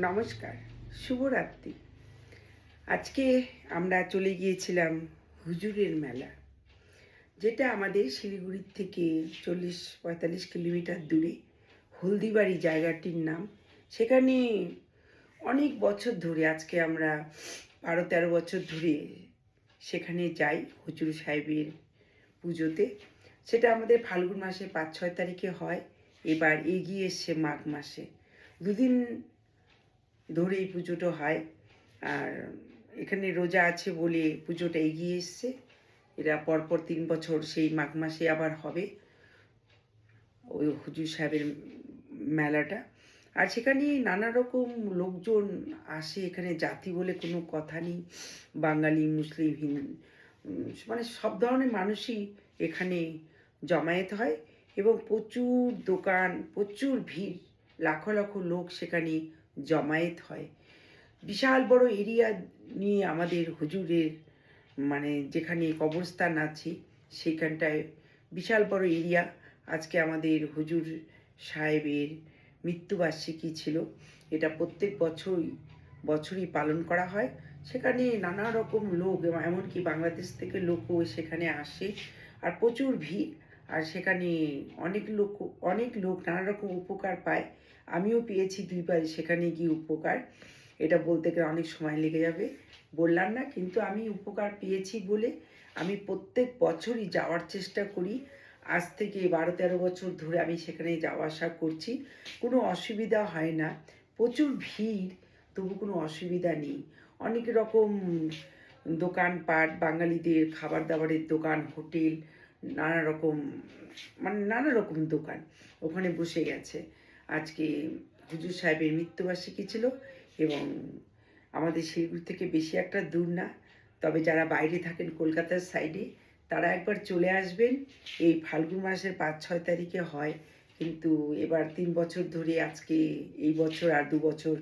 নমস্কার, শুভরাত্রি। আজকে আমরা চলে গিয়েছিলাম হুজুরের মেলা, যেটা আমাদের শিলিগুড়ির থেকে 40-45 কিলোমিটার দূরে। হলদিবাড়ি জায়গাটির নাম। সেখানে অনেক বছর ধরে, আজকে আমরা 12-13 বছর ধরে সেখানে যাই হুজুর সাহেবের পুজোতে। সেটা আমাদের ফাল্গুন মাসে 5-6 তারিখে হয়। এবার এগিয়ে এসছে মাঘ মাসে। দুদিন ধরে এই পুজোটা হয়। আর এখানে রোজা আছে বলে পুজোটা এগিয়ে এসছে। এরা পরপর 3 বছর সেই মাঘ মাসে আবার হবে ওই হুজুর সাহেবের মেলাটা। আর সেখানে নানা রকম লোকজন আসে। এখানে জাতি বলে কোনো কথা নেই, বাঙালি, মুসলিম, হিন্দু, মানে সব ধরনের মানুষই এখানে জমায়েত হয়। এবং প্রচুর দোকান, প্রচুর ভিড়, লাখো লাখো লোক সেখানে জমায়েত হয়। বিশাল বড় এরিয়া নিয়ে আমাদের হুজুরের, মানে যেখানে কবরস্থান আছে সেখানটায় বিশাল বড় এরিয়া। আজকে আমাদের হুজুর সাহেবের মৃত্যুবার্ষিকী ছিল। এটা প্রত্যেক বছরই পালন করা হয়। সেখানে নানা রকম লোক, এমনকি বাংলাদেশ থেকে লোকও সেখানে আসে। আর প্রচুর ভিড়। আর সেখানে অনেক লোক নানা রকম উপকার পায়। আমিও পেয়েছি 2বার সেখানে গিয়ে উপকার। এটা বলতে গেলে অনেক সময় লেগে যাবে, বললাম না, কিন্তু আমি উপকার পেয়েছি বলে আমি প্রত্যেক বছরই যাওয়ার চেষ্টা করি। আজ থেকে 12-13 বছর ধরে আমি সেখানে যাওয়া আসা করছি। কোনো অসুবিধা হয় না। প্রচুর ভিড়, তবু কোনো অসুবিধা নেই। অনেক রকম দোকানপাট, বাঙালিদের খাবার দাবারের দোকান, হোটেল, নানা রকম দোকান ওখানে বসে গেছে। আজকে হুজুর সাহেবের মৃত্যুবার্ষিকী ছিল এবং আমাদের শিলিগুড়ি থেকে বেশি একটা দূর না। তবে যারা বাইরে থাকেন কলকাতার সাইডে, তারা একবার চলে আসবেন। এই ফাল্গুন মাসের 5-6 তারিখে হয়, কিন্তু এবার 3 বছর ধরে, আজকে এই বছর আর 2 বছর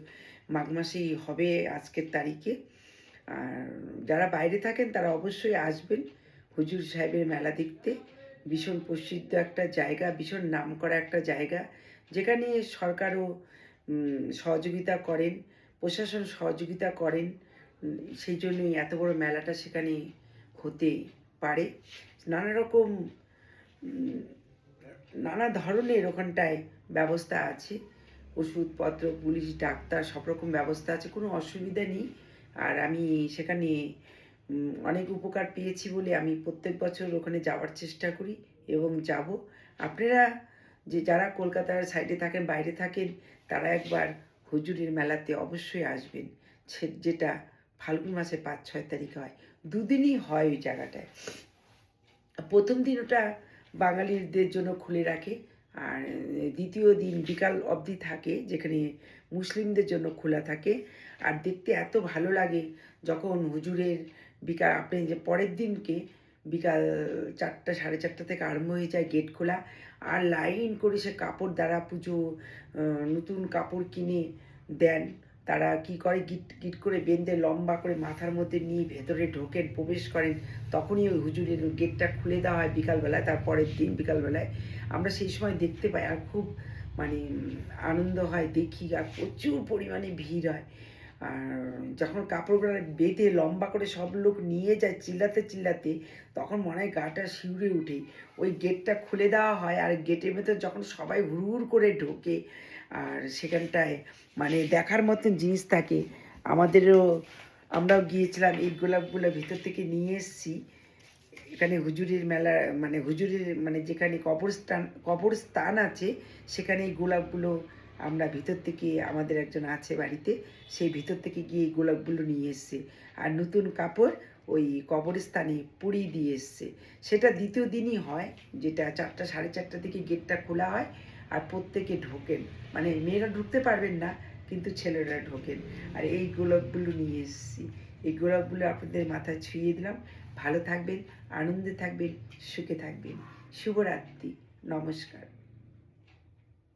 মাঘ মাসেই হবে আজকের তারিখে। আর যারা বাইরে থাকেন তারা অবশ্যই আসবেন হুজুর সাহেবের মেলা দেখতে। ভীষণ প্রসিদ্ধ একটা জায়গা, ভীষণ নামকরা একটা জায়গা, যেখানে সরকারও সহযোগিতা করেন, প্রশাসন সহযোগিতা করেন। সেই জন্যই এত বড় মেলাটা সেখানে হতে পারে। নানা রকম নানা ধরনের ওখানটায় ব্যবস্থা আছে, ওষুধপত্র, পুলিশ, ডাক্তার, সব রকম ব্যবস্থা আছে, কোনো অসুবিধা নেই। আর আমি সেখানে অনেক উপকার পেয়েছি বলে আমি প্রত্যেক বছর ওখানে যাওয়ার চেষ্টা করি এবং যাব। আপনারা যারা কলকাতার সাইডে থাকেন, বাইরে থাকেন, তারা একবার হুজুরের মেলাতে অবশ্যই আসবেন। যেটা ফাল্গুন মাসে 5-6 তারিখ হয়। 2 দিনই হয় ওই জায়গাটায়। প্রথম দিন ওটা বাঙালিদের জন্য খুলে রাখে, আর দ্বিতীয় দিন বিকাল অবধি থাকে, যেখানে মুসলিমদের জন্য খোলা থাকে। আর দেখতে এত ভালো লাগে যখন হুজুরের বিকাল, আপনি যে পরের দিনকে বিকাল 4টা, 4:30 থেকে আরম্ভ হয়ে যায় গেট খোলা। আর লাইন করে সে কাপড় দ্বারা পুজো, নতুন কাপড় কিনে দেন। তারা কি করে, গিট গিট করে বেঁধে লম্বা করে মাথার মধ্যে নিয়ে ভেতরে ঢোকেন, প্রবেশ করেন। তখনই ওই হুজুরের গেটটা খুলে দেওয়া হয় বিকালবেলায়। তারপরের দিন বিকালবেলায় আমরা সেই সময় দেখতে পাই, আর খুব মানে আনন্দ হয় দেখি। আর প্রচুর পরিমাণে ভিড় হয়। আর যখন কাপড়গুলো বেঁধে লম্বা করে সব লোক নিয়ে যায় চিল্লাতে চিল্লাতে, তখন মনে হয় গাটা শিউরে উঠে। ওই গেটটা খুলে দেওয়া হয়, আর গেটের ভেতর যখন সবাই হুড় করে ঢোকে, আর সেখানটায় মানে দেখার মতন জিনিস থাকে। আমরাও গিয়েছিলাম, এই গোলাপগুলো ভিতর থেকে নিয়ে এসেছি। এখানে হুজুরের মেলা, মানে হুজুরের, মানে যেখানে কবরস্থান আছে, সেখানে এই গোলাপগুলো আমরা ভিতর থেকে, আমাদের একজন আছে বাড়িতে, সেই ভিতর থেকে গিয়ে এই গোলাপগুলো নিয়ে এসছে। আর নতুন কাপড় ওই কবরস্থানে পুড়িয়ে দিয়ে এসছে। সেটা দ্বিতীয় দিনই হয়, যেটা 4টা, 4:30 থেকে গেটটা খোলা হয়। আর প্রত্যেকে ঢোকেন, মানে মেয়েরা ঢুকতে পারবেন না, কিন্তু ছেলেরা ঢোকেন। আর এই গোলাপগুলো নিয়ে এসেছি। এই গোলাপগুলো আপনাদের মাথায় ছুঁয়ে দিলাম। ভালো থাকবেন, আনন্দে থাকবেন, সুখে থাকবেন। শুভরাত্রি, নমস্কার।